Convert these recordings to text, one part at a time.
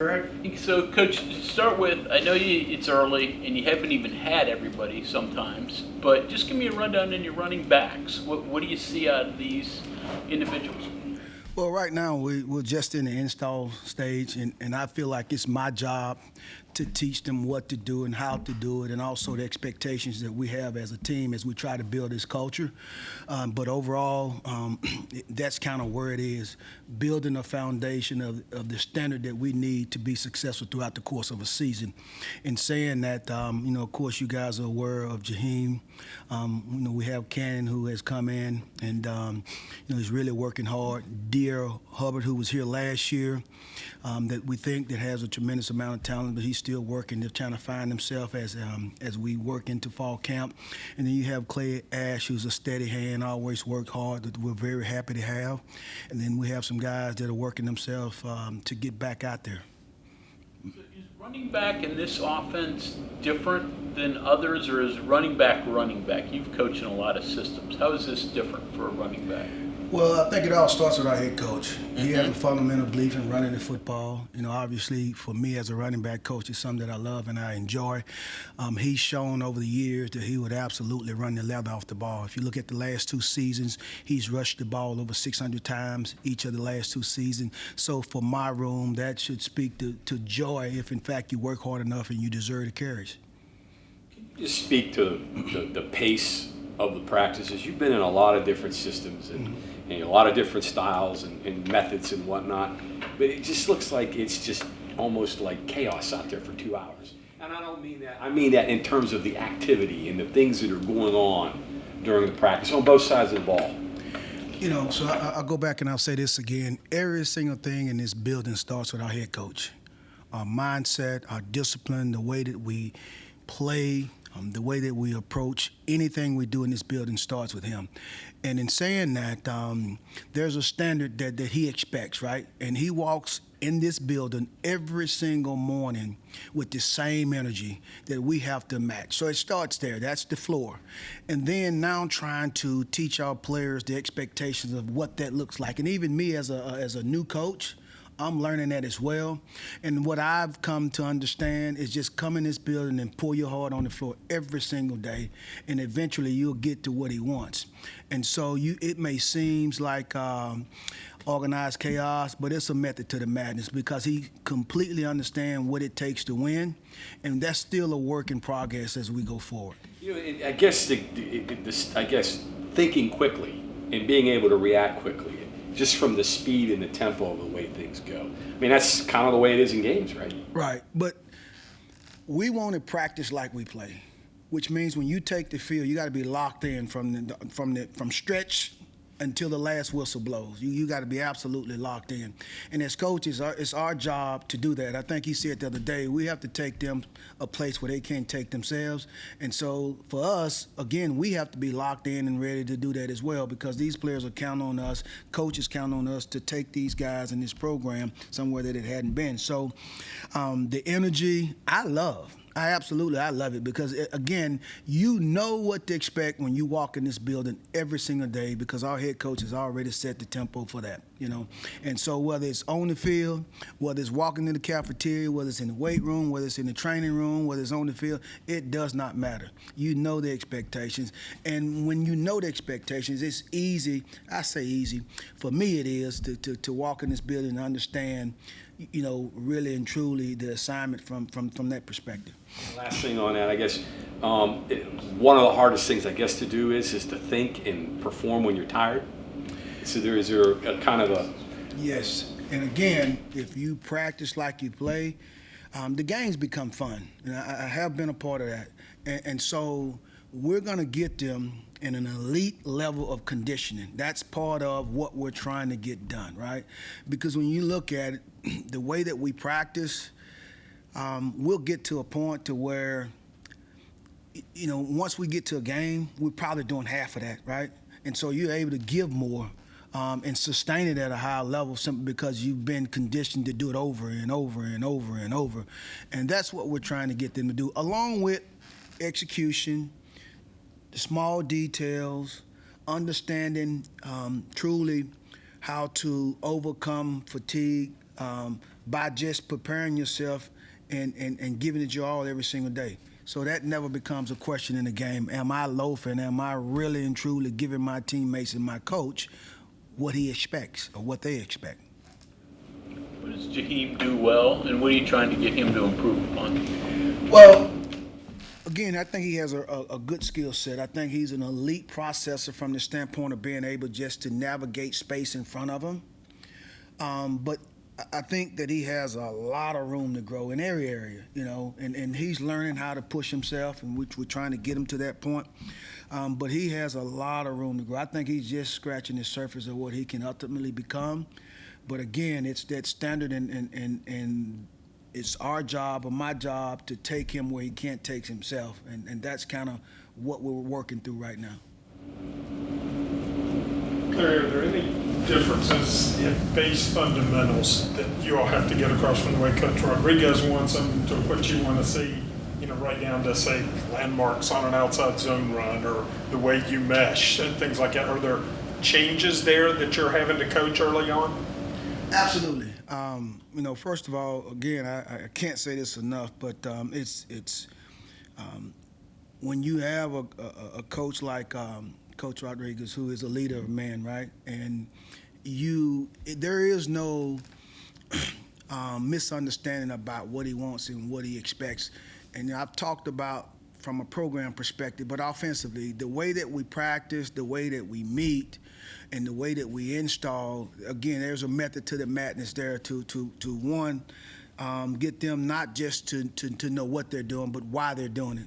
Correct. So, Coach, to start with, I know it's early and you haven't even had everybody sometimes, but just give me a rundown on your running backs. What do you see out of these individuals? Well, right now we're just in the install stage, and I feel like it's my job to teach them what to do and how to do it, and also the expectations that we have as a team as we try to build this culture. But overall, that's kind of where it is, building a foundation of the standard that we need to be successful throughout the course of a season. In saying that, of course, you guys are aware of Jaheim. We have Cannon who has come in and, he's really working hard. Dear Hubbard, who was here last year, that we think that has a tremendous amount of talent, but he's still working. They're trying to find himself as we work into fall camp. And then you have Clay Ash, who's a steady hand, always worked hard, that we're very happy to have. And then we have some guys that are working themselves to get back out there. So is running back in this offense different than others, or is running back? You've coached in a lot of systems. How is this different for a running back? Well, I think it all starts with our head coach. He has a fundamental belief in running the football. Obviously, for me as a running back coach, it's something that I love and I enjoy. He's shown over the years that he would absolutely run the leather off the ball. If you look at the last two seasons, he's rushed the ball over 600 times each of the last two seasons. So for my room, that should speak to joy if, in fact, you work hard enough and you deserve the carries. Just speak to the pace of the practices. You've been in a lot of different systems and a lot of different styles and methods and whatnot, but it just looks like it's just almost like chaos out there for 2 hours. And I don't mean that. I mean that in terms of the activity and the things that are going on during the practice on both sides of the ball. So I'll go back and I'll say this again. Every single thing in this building starts with our head coach. Our mindset, our discipline, the way that we play, the way that we approach anything we do in this building starts with him. And in saying that, there's a standard that he expects, right? And he walks in this building every single morning with the same energy that we have to match. So it starts there. That's the floor. And then now trying to teach our players the expectations of what that looks like. And even me as a new coach, I'm learning that as well. And what I've come to understand is just come in this building and pull your heart on the floor every single day, and eventually you'll get to what he wants. And so it may seem like organized chaos, but it's a method to the madness because he completely understands what it takes to win, and that's still a work in progress as we go forward. I guess thinking quickly and being able to react quickly, just from the speed and the tempo of the way things go. I mean, that's kind of the way it is in games, right? Right, but we want to practice like we play, which means when you take the field, you got to be locked in from stretch until the last whistle blows. You got to be absolutely locked in. And as coaches, it's our job to do that. I think he said the other day, we have to take them a place where they can't take themselves. And so for us, again, we have to be locked in and ready to do that as well because these players are counting on us, coaches count on us to take these guys in this program somewhere that it hadn't been. So the energy, I love it because, again, you know what to expect when you walk in this building every single day because our head coach has already set the tempo for that, And so whether it's on the field, whether it's walking in the cafeteria, whether it's in the weight room, whether it's in the training room, whether it's on the field, it does not matter. You know the expectations. And when you know the expectations, it's easy. I say easy. For me, it is to walk in this building and understand really and truly the assignment from that perspective. Last thing on that, I guess, one of the hardest things, I guess, to do is to think and perform when you're tired. So is there a kind of a... Yes, and again, if you practice like you play, the games become fun. And I have been a part of that. And so we're going to get them in an elite level of conditioning. That's part of what we're trying to get done, right? Because when you look at it, the way that we practice, we'll get to a point to where, once we get to a game, we're probably doing half of that, right? And so you're able to give more and sustain it at a high level simply because you've been conditioned to do it over and over and over and over. And that's what we're trying to get them to do, along with execution, the small details, understanding truly how to overcome fatigue, by just preparing yourself and giving it your all every single day. So that never becomes a question in the game. Am I loafing? Am I really and truly giving my teammates and my coach what he expects or what they expect? What does Jaheim do well, and what are you trying to get him to improve upon? Well, again, I think he has a good skill set. I think he's an elite processor from the standpoint of being able just to navigate space in front of him. But I think that he has a lot of room to grow in every area, and he's learning how to push himself, and which we're trying to get him to that point. But he has a lot of room to grow. I think he's just scratching the surface of what he can ultimately become. But again, it's that standard, and it's our job or my job to take him where he can't take himself, and that's kind of what we're working through right now. Larry, are there any differences in base fundamentals that you all have to get across from the way Coach Rodriguez wants them to what you want to see, right down to, say, landmarks on an outside zone run or the way you mesh and things like that? Are there changes there that you're having to coach early on? Absolutely. First of all, again, I can't say this enough, but it's when you have a coach like Coach Rodriguez, who is a leader of men, right? And there is no misunderstanding about what he wants and what he expects. And I've talked about from a program perspective, but offensively, the way that we practice, the way that we meet, and the way that we install, again, there's a method to the madness there to one, get them not just to know what they're doing, but why they're doing it.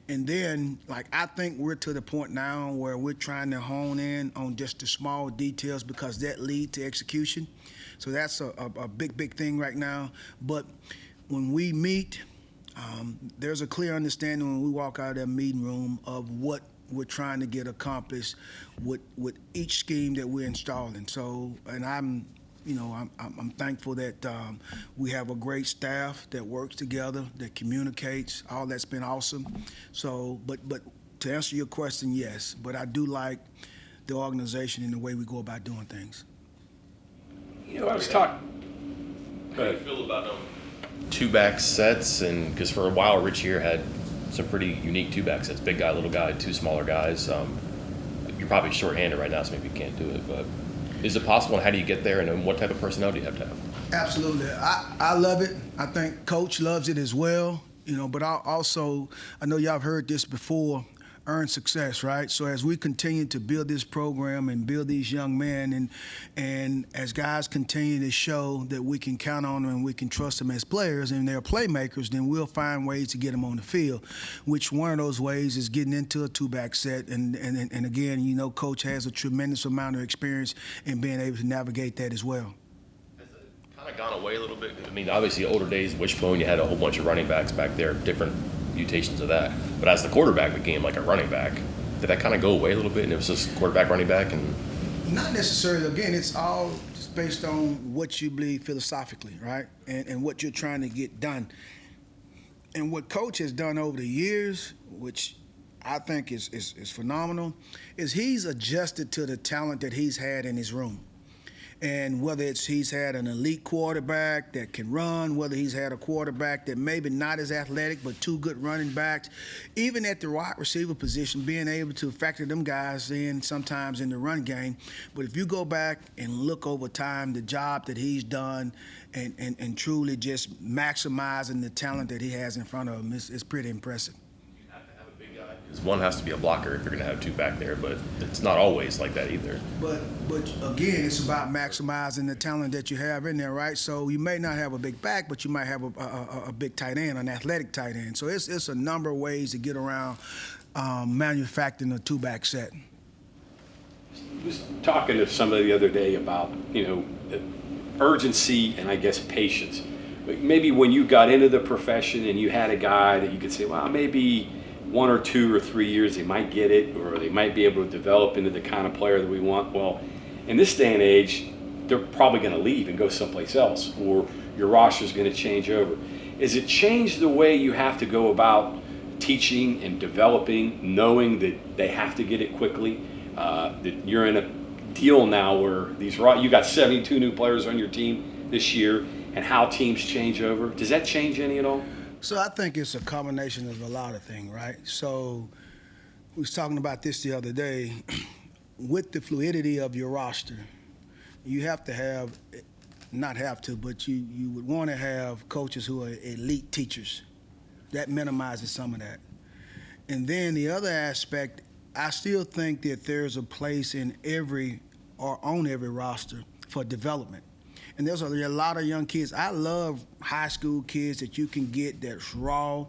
And then, I think we're to the point now where we're trying to hone in on just the small details because that lead to execution. So that's a big thing right now. But when we meet, there's a clear understanding when we walk out of that meeting room of what we're trying to get accomplished with each scheme that we're installing. So, and I'm thankful that we have a great staff that works together, that communicates. All that's been awesome. So, but to answer your question, yes. But I do like the organization and the way we go about doing things. I was talking. How do you feel about two-back sets? And because for a while, Rich here had some pretty unique two-back sets. Big guy, little guy, two smaller guys. You're probably short-handed right now, so maybe you can't do it. But is it possible, and how do you get there, and what type of personnel do you have to have? Absolutely. I love it. I think Coach loves it as well. But I know y'all have heard this before, earn success, right? So as we continue to build this program and build these young men, and as guys continue to show that we can count on them and we can trust them as players and they're playmakers, then we'll find ways to get them on the field, which one of those ways is getting into a two-back set. And again, Coach has a tremendous amount of experience in being able to navigate that as well. Has it kind of gone away a little bit? I mean, obviously, older days, Wishbone, you had a whole bunch of running backs back there, different mutations of that. But as the quarterback became like a running back, did that kind of go away a little bit, and it was just quarterback, running back? And not necessarily. Again, it's all just based on what you believe philosophically, right? And what you're trying to get done. And what Coach has done over the years, which I think is phenomenal, is he's adjusted to the talent that he's had in his room. And whether he's had an elite quarterback that can run, whether he's had a quarterback that maybe not as athletic but two good running backs, even at the wide receiver position, being able to factor them guys in sometimes in the run game. But if you go back and look over time, the job that he's done and truly just maximizing the talent that he has in front of him is pretty impressive. because one has to be a blocker if you're going to have two back there, but it's not always like that either. But again, it's about maximizing the talent that you have in there, right? So you may not have a big back, but you might have a big tight end, an athletic tight end. So it's a number of ways to get around manufacturing a two-back set. I was talking to somebody the other day about, urgency and I guess patience. Maybe when you got into the profession and you had a guy that you could say, well, maybe 1 or 2 or 3 years they might get it, or they might be able to develop into the kind of player that we want. Well, in this day and age, they're probably going to leave and go someplace else, or your roster is going to change over. Is it changed the way you have to go about teaching and developing, knowing that they have to get it quickly? That you're in a deal now where you got 72 new players on your team this year, and how teams change over? Does that change any at all? So I think it's a combination of a lot of things, right? So we was talking about this the other day. With the fluidity of your roster, you have to have, not have to, but you would want to have coaches who are elite teachers. That minimizes some of that. And then the other aspect, I still think that there's a place in every or on every roster for development. And there's a lot of young kids. I love high school kids that you can get that's raw,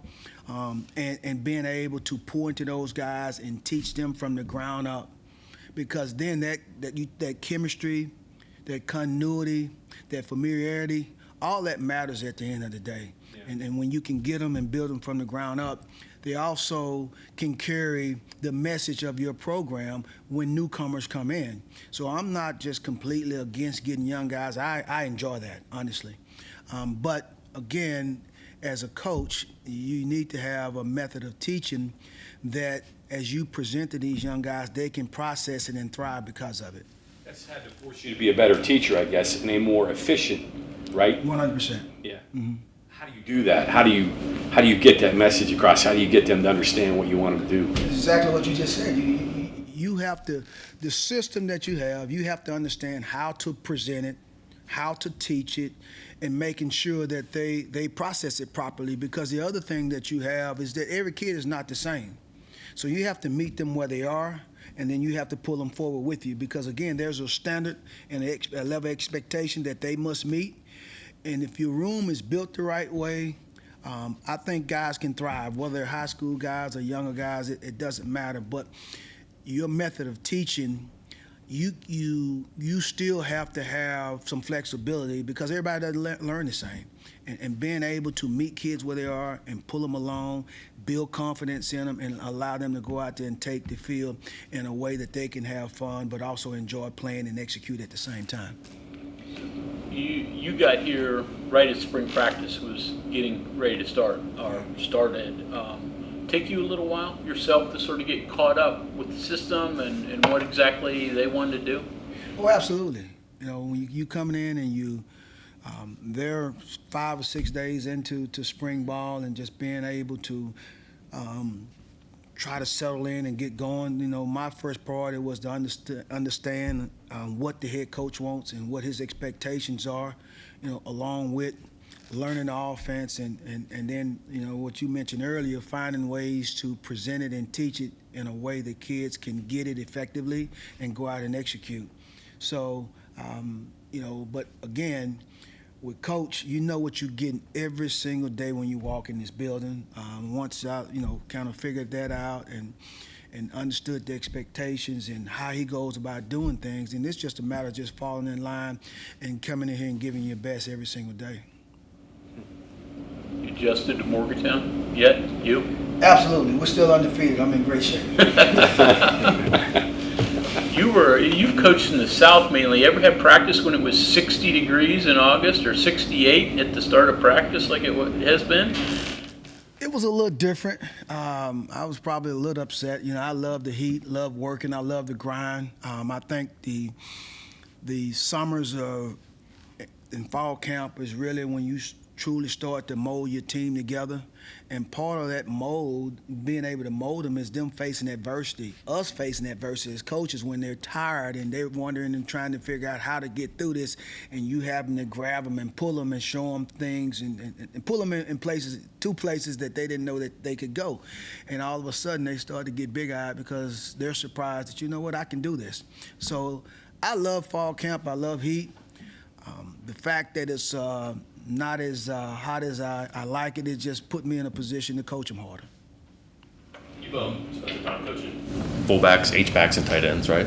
and being able to pour into those guys and teach them from the ground up, because then that chemistry, that continuity, that familiarity, all that matters at the end of the day. Yeah. And when you can get them and build them from the ground up, they also can carry the message of your program when newcomers come in. So I'm not just completely against getting young guys. I enjoy that, honestly. But again, as a coach, you need to have a method of teaching that as you present to these young guys, they can process it and thrive because of it. That's had to force you to be a better teacher, I guess, and a more efficient, right? 100%. Yeah. Mm-hmm. How do you do that? How do you get that message across? How do you get them to understand what you want them to do? That's exactly what you just said. You have to, the system that you have to understand how to present it, how to teach it, and making sure that they process it properly, because the other thing that you have is that every kid is not the same. So you have to meet them where they are, and then you have to pull them forward with you, because again, there's a standard and a level of expectation that they must meet. And if your room is built the right way, I think guys can thrive, whether they're high school guys or younger guys, it doesn't matter. But your method of teaching, you still have to have some flexibility, because everybody doesn't learn the same. And being able to meet kids where they are and pull them along, build confidence in them, and allow them to go out there and take the field in a way that they can have fun, but also enjoy playing and execute at the same time. You got here right as spring practice was getting ready to start, or started. Take you a little while yourself to sort of get caught up with the system and what exactly they wanted to do? Oh, absolutely. You know, when you coming in and they're 5 or 6 days into spring ball, and just being able to try to settle in and get going. You know, my first priority was to understand what the head coach wants and what his expectations are, you know, along with learning the offense and then, you know, what you mentioned earlier, finding ways to present it and teach it in a way that kids can get it effectively and go out and execute. So, you know, but again, with Coach, you know what you're getting every single day when you walk in this building. Once I, you know, kind of figured that out and understood the expectations and how he goes about doing things, and it's just a matter of just falling in line and coming in here and giving your best every single day. You adjusted to Morgantown yet? You? Absolutely. We're still undefeated. I'm in great shape. You've coached in the South mainly. Ever had practice when it was 60 degrees in August or 68 at the start of practice like it has been? It was a little different. I was probably a little upset. You know, I love the heat, love working, I love the grind. I think the summers in fall camp is really when you truly start to mold your team together. And part of that mold, being able to mold them, is them facing adversity. Us facing adversity as coaches when they're tired and they're wondering and trying to figure out how to get through this, and you having to grab them and pull them and show them things and pull them in places, two places that they didn't know that they could go. And all of a sudden they start to get big-eyed because they're surprised that, you know what, I can do this. So I love fall camp. I love heat. The fact that it's not as hot as I like it just put me in a position to coach them harder. You've spent some time coaching fullbacks, H-backs, and tight ends, right?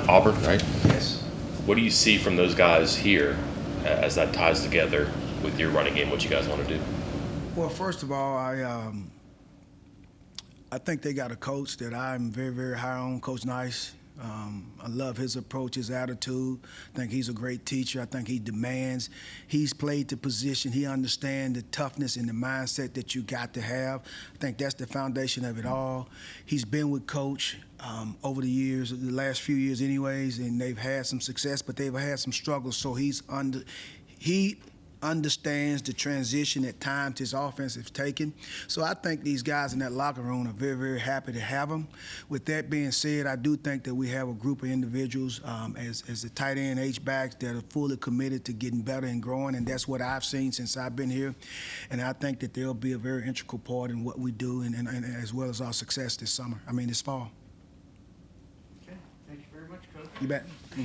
Auburn, right? Yes. What do you see from those guys here as that ties together with your running game, what you guys want to do? Well, first of all, I think they got a coach that I'm very, very high on, Coach Nice. I love his approach, his attitude. I think he's a great teacher. I think he demands. He's played the position. He understands the toughness and the mindset that you got to have. I think that's the foundation of it all. He's been with Coach over the years, the last few years anyways, and they've had some success, but they've had some struggles. So he's He understands the transition at times his offense is taking. So I think these guys in that locker room are very, very happy to have him. With that being said, I do think that we have a group of individuals as the tight end H-backs that are fully committed to getting better and growing, and that's what I've seen since I've been here. And I think that they'll be a very integral part in what we do and as well as our success this fall. Okay, thank you very much, Coach. You bet.